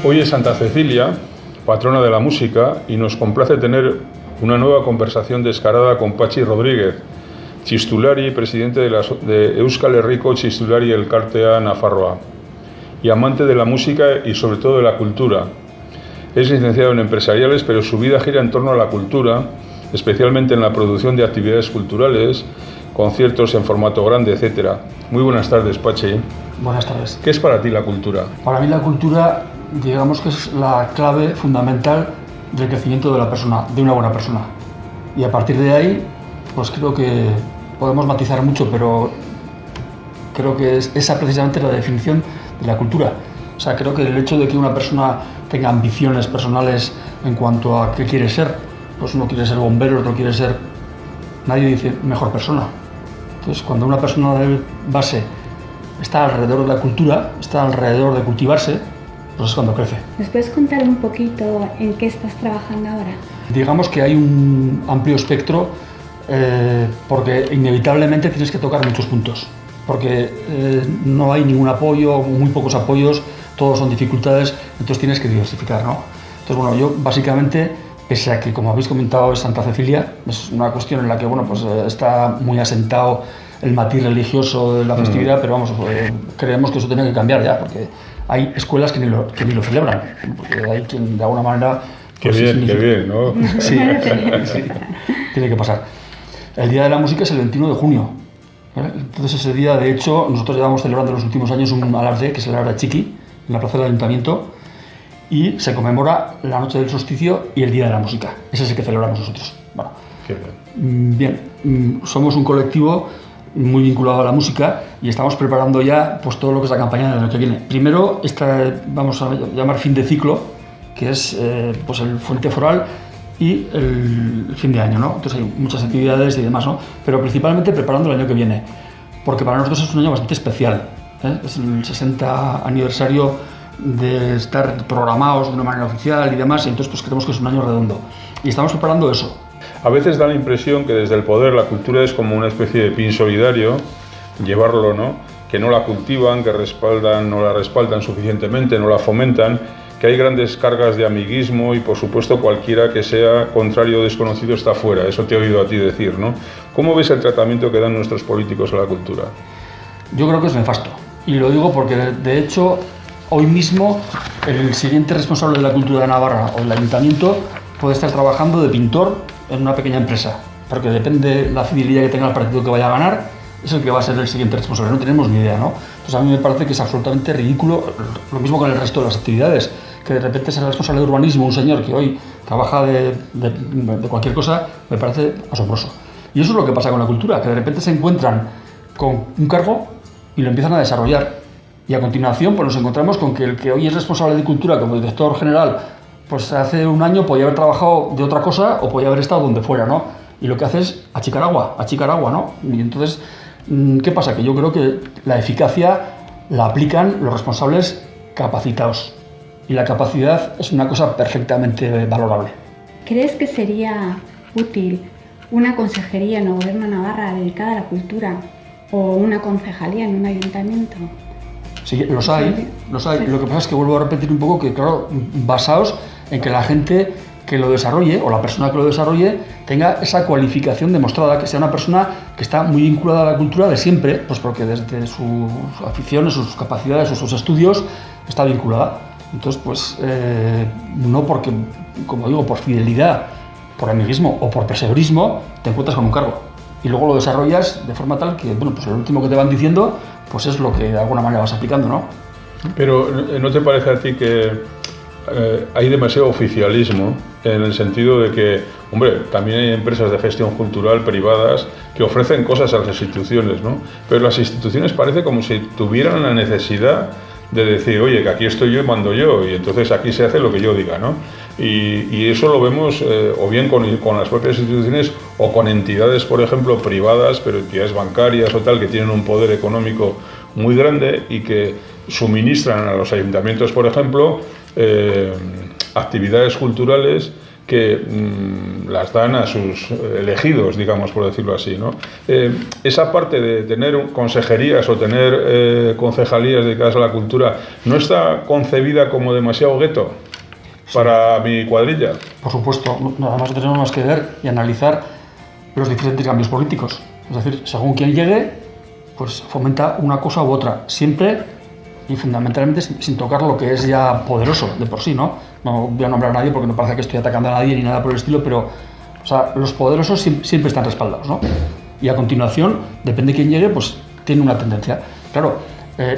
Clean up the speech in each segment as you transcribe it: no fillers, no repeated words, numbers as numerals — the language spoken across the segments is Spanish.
Hoy es Santa Cecilia, patrona de la música, y nos complace tener una nueva conversación descarada con Patxi Rodríguez, txistulari, presidente de Euskal Herriko Txistulari Elkartea Nafarroa, y amante de la música y sobre todo de la cultura. Es licenciado en empresariales, pero su vida gira en torno a la cultura, especialmente en la producción de actividades culturales, conciertos en formato grande, etc. Muy buenas tardes, Patxi. Buenas tardes. ¿Qué es para ti la cultura? Para mí la cultura, digamos que es la clave fundamental del crecimiento de la persona, de una buena persona. Y a partir de ahí, pues creo que podemos matizar mucho, pero creo que es esa precisamente la definición de la cultura. O sea, creo que el hecho de que una persona tenga ambiciones personales en cuanto a qué quiere ser, pues uno quiere ser bombero, otro quiere ser... Nadie dice mejor persona. Entonces, cuando una persona de base está alrededor de la cultura, está alrededor de cultivarse, pues es cuando crece. ¿Nos puedes contar un poquito en qué estás trabajando ahora? Digamos que hay un amplio espectro porque inevitablemente tienes que tocar muchos puntos, porque no hay ningún apoyo, muy pocos apoyos, todos son dificultades, entonces tienes que diversificar, ¿no? Entonces, bueno, yo básicamente, pese a que, como habéis comentado, es Santa Cecilia, es una cuestión en la que, bueno, pues está muy asentado el matiz religioso de la festividad, pero vamos, creemos que eso tiene que cambiar ya, porque hay escuelas que ni lo celebran, porque hay quien de alguna manera... Pues, qué bien, ¿no? Sí, sí, tiene que pasar. El Día de la Música es el 21 de junio. Entonces ese día, de hecho, nosotros llevamos celebrando en los últimos años un alarde, que es el alarde Chiqui, en la plaza del Ayuntamiento, y se conmemora la noche del solsticio y el Día de la Música. Ese es el que celebramos nosotros. Bueno, qué bien. Bien, somos un colectivo muy vinculado a la música y estamos preparando ya pues todo lo que es la campaña del año que viene. Primero, vamos a llamar fin de ciclo, que es pues el Fuente Foral y el fin de año, ¿no? Entonces hay muchas actividades y demás, ¿no? Pero principalmente preparando el año que viene, porque para nosotros es un año bastante especial, ¿eh? Es el 60 aniversario de estar programados de una manera oficial y demás, y entonces pues creemos que es un año redondo. Y estamos preparando eso. A veces da la impresión que desde el poder la cultura es como una especie de pin solidario, llevarlo, ¿no? Que no la cultivan, que no la respaldan suficientemente, no la fomentan, que hay grandes cargas de amiguismo y por supuesto cualquiera que sea contrario o desconocido está fuera. Eso te he oído a ti decir, ¿no? ¿Cómo ves el tratamiento que dan nuestros políticos a la cultura? Yo creo que es nefasto. Y lo digo porque de hecho hoy mismo el siguiente responsable de la cultura de Navarra o el ayuntamiento puede estar trabajando de pintor en una pequeña empresa, porque depende la fidelidad que tenga el partido que vaya a ganar, es el que va a ser el siguiente responsable, no tenemos ni idea, ¿no? Entonces a mí me parece que es absolutamente ridículo, lo mismo con el resto de las actividades, que de repente sea el responsable de urbanismo un señor que hoy trabaja de cualquier cosa, me parece asombroso. Y eso es lo que pasa con la cultura, que de repente se encuentran con un cargo y lo empiezan a desarrollar. Y a continuación pues nos encontramos con que el que hoy es responsable de cultura como director general, pues hace un año podía haber trabajado de otra cosa o podía haber estado donde fuera, ¿no? Y lo que hace es achicar agua, ¿no? Y entonces, ¿qué pasa? Que yo creo que la eficacia la aplican los responsables capacitados. Y la capacidad es una cosa perfectamente valorable. ¿Crees que sería útil una consejería en el Gobierno de Navarra dedicada a la cultura o una concejalía en un ayuntamiento? Sí, los hay. Lo que pasa es que vuelvo a repetir un poco que, claro, basados en que la gente que lo desarrolle, o la persona que lo desarrolle, tenga esa cualificación demostrada, que sea una persona que está muy vinculada a la cultura de siempre, pues porque desde sus aficiones, sus capacidades o sus estudios está vinculada. Entonces, pues, no porque, como digo, por fidelidad, por amiguismo o por perseverismo, te encuentras con un cargo. Y luego lo desarrollas de forma tal que, bueno, pues lo último que te van diciendo, pues es lo que de alguna manera vas aplicando, ¿no? Pero ¿no te parece a ti que hay demasiado oficialismo en el sentido de que, hombre, también hay empresas de gestión cultural privadas que ofrecen cosas a las instituciones, ¿no? Pero las instituciones parece como si tuvieran la necesidad de decir, oye, que aquí estoy yo y mando yo, y entonces aquí se hace lo que yo diga, ¿no? Y eso lo vemos o bien con las propias instituciones o con entidades, por ejemplo, privadas, pero entidades bancarias o tal, que tienen un poder económico muy grande y que suministran a los ayuntamientos, por ejemplo, actividades culturales que las dan a sus elegidos, digamos, por decirlo así, ¿no? Esa parte de tener consejerías o tener concejalías dedicadas a la cultura, ¿no está concebida como demasiado gueto para mi cuadrilla? Por supuesto, nada más tenemos más que ver y analizar los diferentes cambios políticos. Es decir, según quien llegue, pues fomenta una cosa u otra, siempre y fundamentalmente sin tocar lo que es ya poderoso de por sí, ¿no? No voy a nombrar a nadie porque no parece que estoy atacando a nadie ni nada por el estilo, pero o sea, los poderosos siempre están respaldados, ¿no? Y a continuación, depende de quién llegue, pues tiene una tendencia. Claro,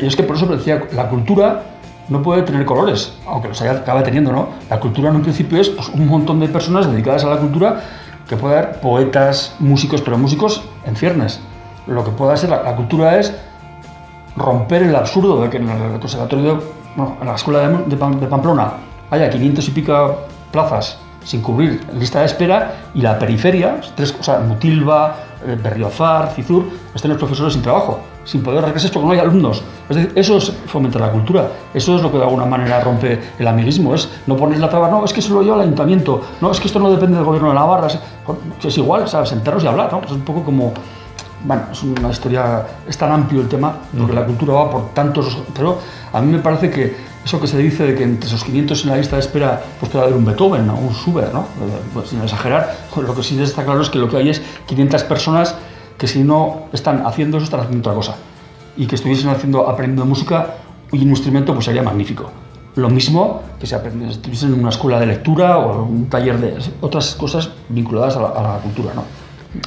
y es que por eso decía, la cultura no puede tener colores, aunque los acabe teniendo, ¿no? La cultura en un principio es pues, un montón de personas dedicadas a la cultura, que puede haber poetas, músicos, pero músicos en ciernes. Lo que pueda ser la cultura es romper el absurdo de que en el conservatorio, bueno, en la escuela de Pamplona haya 500 y pico plazas sin cubrir lista de espera y la periferia, Mutilva, Berriozar, Cizur, estén los profesores sin trabajo, sin poder dar clases porque no hay alumnos. Es decir, eso es fomentar la cultura, eso es lo que de alguna manera rompe el amiguismo, es no poner la traba, no, es que se lo lleva el ayuntamiento, no, es que esto no depende del gobierno de Navarra, es igual, ¿sabes? Sentarnos y hablar, ¿no? Es un poco como... Bueno, es una historia, es tan amplio el tema, porque la cultura va por tantos... Pero a mí me parece que eso que se dice de que entre esos 500 en la lista de espera pues puede haber un Beethoven o un Schubert, ¿no? Pues, sin exagerar, lo que sí está claro es que lo que hay es 500 personas que si no están haciendo eso, están haciendo otra cosa. Y que estuviesen aprendiendo música y un instrumento, pues sería magnífico. Lo mismo que si estuviesen en una escuela de lectura o un taller de otras cosas vinculadas a la cultura, ¿no?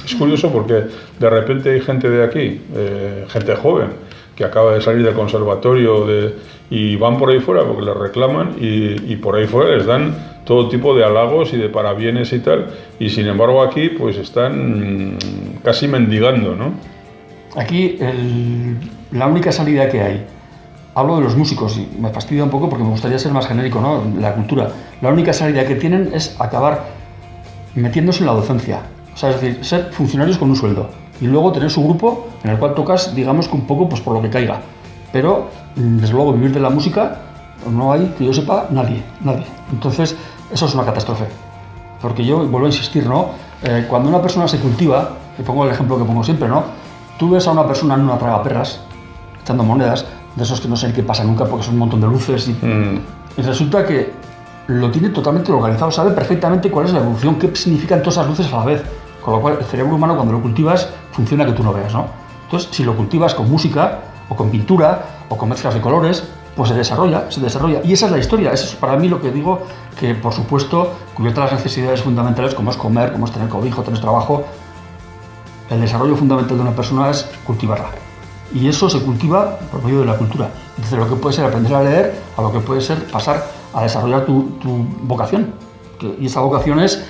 Es curioso porque de repente hay gente de aquí, gente joven, que acaba de salir del conservatorio y van por ahí fuera porque les reclaman y por ahí fuera les dan todo tipo de halagos y de parabienes y tal, y sin embargo aquí pues están casi mendigando, ¿no? Aquí la única salida que hay, hablo de los músicos y me fastidia un poco porque me gustaría ser más genérico, ¿no? La cultura, la única salida que tienen es acabar metiéndose en la docencia. O sea, es decir, ser funcionarios con un sueldo y luego tener su grupo en el cual tocas, digamos que un poco pues por lo que caiga. Pero, desde luego, vivir de la música no hay, que yo sepa, nadie. Entonces, eso es una catástrofe. Porque yo vuelvo a insistir, ¿no? Cuando una persona se cultiva, y pongo el ejemplo que pongo siempre, ¿no? Tú ves a una persona en una tragaperras, echando monedas, de esos que no sé qué pasa nunca porque son un montón de luces y resulta que lo tiene totalmente organizado, sabe perfectamente cuál es la evolución, qué significan todas esas luces a la vez. Con lo cual, el cerebro humano, cuando lo cultivas, funciona que tú no veas, ¿no? Entonces, si lo cultivas con música, o con pintura, o con mezclas de colores, pues se desarrolla. Y esa es la historia. Eso es para mí lo que digo, que por supuesto, cubiertas las necesidades fundamentales, como es comer, como es tener cobijo, tener trabajo, el desarrollo fundamental de una persona es cultivarla. Y eso se cultiva por medio de la cultura. Desde lo que puede ser aprender a leer, a lo que puede ser pasar a desarrollar tu vocación. Y esa vocación es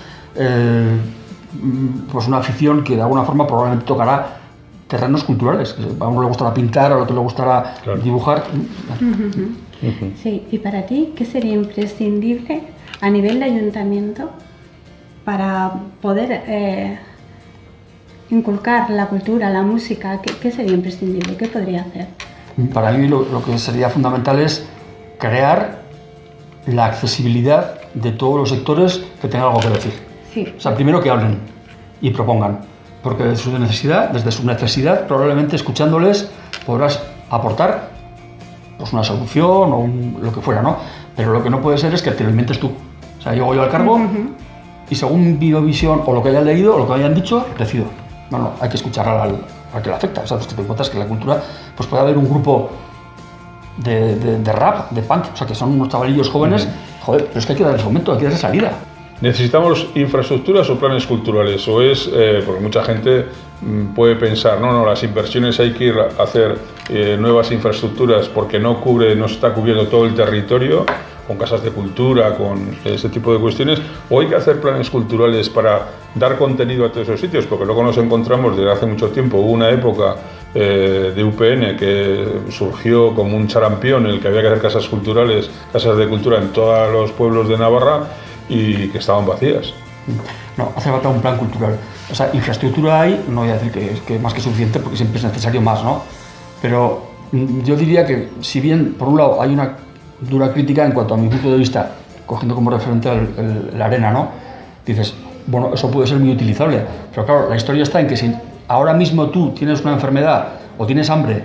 pues una afición que de alguna forma probablemente tocará terrenos culturales. A uno le gustará pintar, a otro le gustará dibujar. Sí, y para ti, ¿qué sería imprescindible a nivel de ayuntamiento para poder inculcar la cultura, la música? ¿Qué sería imprescindible? ¿Qué podría hacer? Para mí lo que sería fundamental es crear la accesibilidad de todos los sectores que tengan algo que decir. Sí. O sea, primero que hablen y propongan, porque desde su necesidad, probablemente escuchándoles podrás aportar pues una solución o lo que fuera, ¿no? Pero lo que no puede ser es que te lo inventes tú. O sea, llego yo al cargo y según mi visión o lo que hayan leído o lo que hayan dicho, decido. No, hay que escuchar al que le afecta. O sea, pues que te encuentras que en la cultura pues puede haber un grupo de rap, de punk, o sea, que son unos chavalillos jóvenes, joder, pero es que hay que darles fomento, hay que darles salida. ¿Necesitamos infraestructuras o planes culturales? ¿O es, porque mucha gente puede pensar, no, las inversiones hay que ir a hacer nuevas infraestructuras porque no está cubriendo todo el territorio, con casas de cultura, con ese tipo de cuestiones, o hay que hacer planes culturales para dar contenido a todos esos sitios? Porque luego nos encontramos desde hace mucho tiempo, hubo una época de UPN que surgió como un charampión en el que había que hacer casas culturales, casas de cultura en todos los pueblos de Navarra, y que estaban vacías. No, hace falta un plan cultural. O sea, infraestructura hay, no voy a decir que es más que suficiente porque siempre es necesario más, ¿no? Pero yo diría que si bien, por un lado, hay una dura crítica en cuanto a mi punto de vista, cogiendo como referente la arena, ¿no? dices, bueno, eso puede ser muy utilizable, pero claro, la historia está en que si ahora mismo tú tienes una enfermedad o tienes hambre,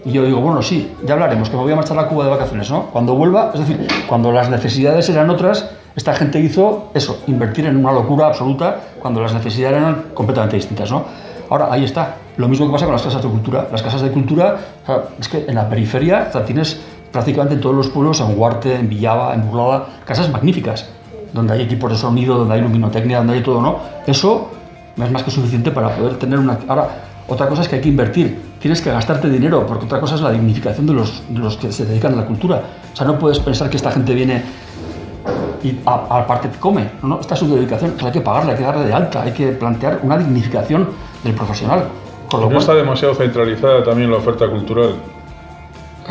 y yo digo, bueno, sí, ya hablaremos, que me voy a marchar a Cuba de vacaciones, ¿no? Cuando vuelva, es decir, cuando las necesidades eran otras, esta gente hizo eso, invertir en una locura absoluta cuando las necesidades eran completamente distintas, ¿no? Ahora, ahí está. Lo mismo que pasa con las casas de cultura. Las casas de cultura, o sea, es que en la periferia, o sea, tienes prácticamente en todos los pueblos, en Huarte, en Villava, en Burlada, casas magníficas, donde hay equipos de sonido, donde hay luminotecnia, donde hay todo, ¿no? Eso no es más que suficiente para poder tener una... Ahora, otra cosa es que hay que invertir. Tienes que gastarte dinero, porque otra cosa es la dignificación de los que se dedican a la cultura. O sea, no puedes pensar que esta gente viene y aparte come, ¿no? Esta es su dedicación, pues hay que pagarle, hay que darle de alta, hay que plantear una dignificación del profesional. Con lo ¿No cual, está demasiado centralizada también la oferta cultural?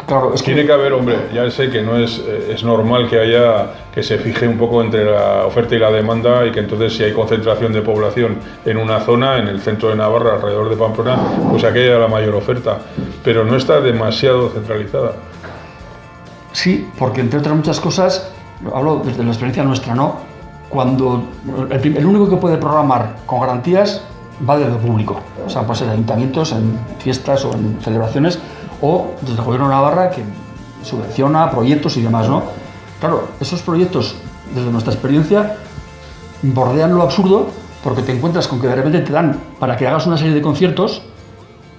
claro, es Tiene que haber, hombre, ya sé que no es normal que se fije un poco entre la oferta y la demanda y que entonces si hay concentración de población en una zona, en el centro de Navarra, alrededor de Pamplona, pues aquí haya la mayor oferta, pero no está demasiado centralizada. sí, porque entre otras muchas cosas, hablo desde la experiencia nuestra, ¿no? Cuando el único que puede programar con garantías va desde el público, o sea, puede ser en ayuntamientos, en fiestas o en celebraciones, o desde el gobierno de Navarra que subvenciona proyectos y demás, ¿no? Claro, esos proyectos, desde nuestra experiencia, bordean lo absurdo porque te encuentras con que de repente te dan para que hagas una serie de conciertos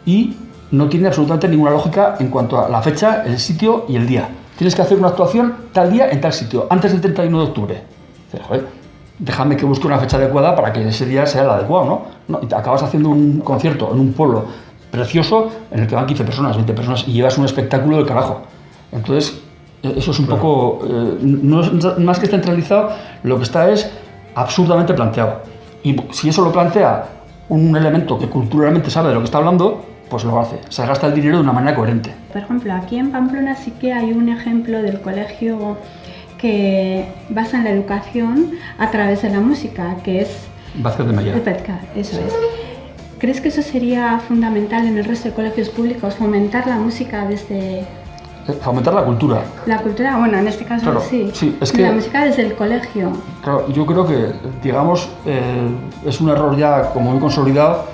y no tiene absolutamente ninguna lógica en cuanto a la fecha, el sitio y el día. Tienes que hacer una actuación tal día en tal sitio, antes del 31 de octubre. Dices, joder, déjame que busque una fecha adecuada para que ese día sea el adecuado, ¿no? Y te acabas haciendo un concierto en un pueblo precioso en el que van 15 personas, 20 personas y llevas un espectáculo del carajo. Entonces, eso es un poco, no es más que centralizado, lo que está es absurdamente planteado. Y si eso lo plantea un elemento que culturalmente sabe de lo que está hablando, pues lo hace. Se gasta el dinero de una manera coherente. Por ejemplo, aquí en Pamplona sí que hay un ejemplo del colegio que basa en la educación a través de la música, que es Vázquez de Mella. el PETCA, eso es. ¿Crees que eso sería fundamental en el resto de colegios públicos, fomentar la música desde... Fomentar la cultura. La cultura, bueno, en este caso Claro, sí. sí, es que... La música desde el colegio. Claro, yo creo que, digamos, es un error ya como muy consolidado.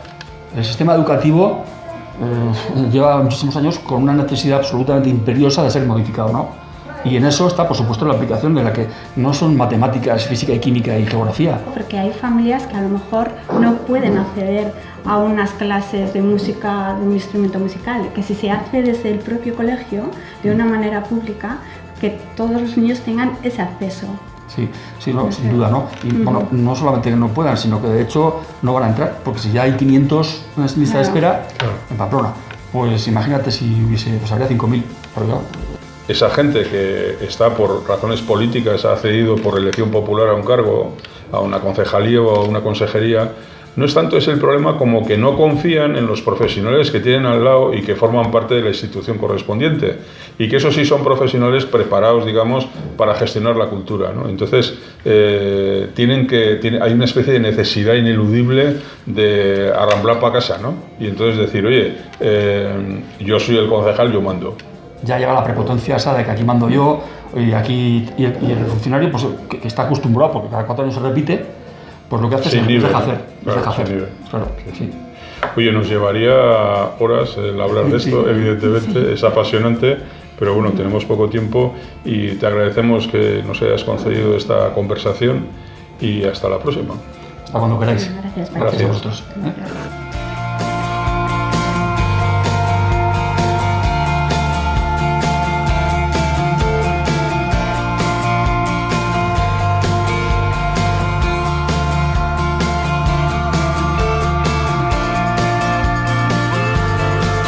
El sistema educativo lleva muchísimos años con una necesidad absolutamente imperiosa de ser modificado, ¿no? Y en eso está, por supuesto, la aplicación de la que no son matemáticas, física y química y geografía. Porque hay familias que a lo mejor no pueden acceder a unas clases de música, de un instrumento musical, que si se hace desde el propio colegio, de una manera pública, que todos los niños tengan ese acceso. Sí, sí, no, sin duda, ¿no? Y bueno, no solamente que no puedan, sino que de hecho no van a entrar, porque si ya hay 500 en la lista de espera en Pamplona, pues imagínate si hubiese, pues habría 5.000, ¿verdad? Esa gente que está por razones políticas, ha accedido por elección popular a un cargo, a una concejalía o a una consejería, no es tanto ese el problema como que no confían en los profesionales que tienen al lado y que forman parte de la institución correspondiente, y que esos sí son profesionales preparados, digamos, para gestionar la cultura, ¿no? Entonces, hay una especie de necesidad ineludible de arramblar para casa, ¿no? Y entonces decir, oye, yo soy el concejal, yo mando. Ya llega la prepotencia esa de que aquí mando yo y aquí y el funcionario pues que está acostumbrado porque cada 4 años se repite, pues lo que hace es deja hacer, claro, sí. Oye, nos llevaría horas el hablar de esto, sí, evidentemente, es apasionante, pero bueno, tenemos poco tiempo y te agradecemos que nos hayas concedido esta conversación y hasta la próxima. Hasta cuando queráis. Gracias. Gracias a vosotros.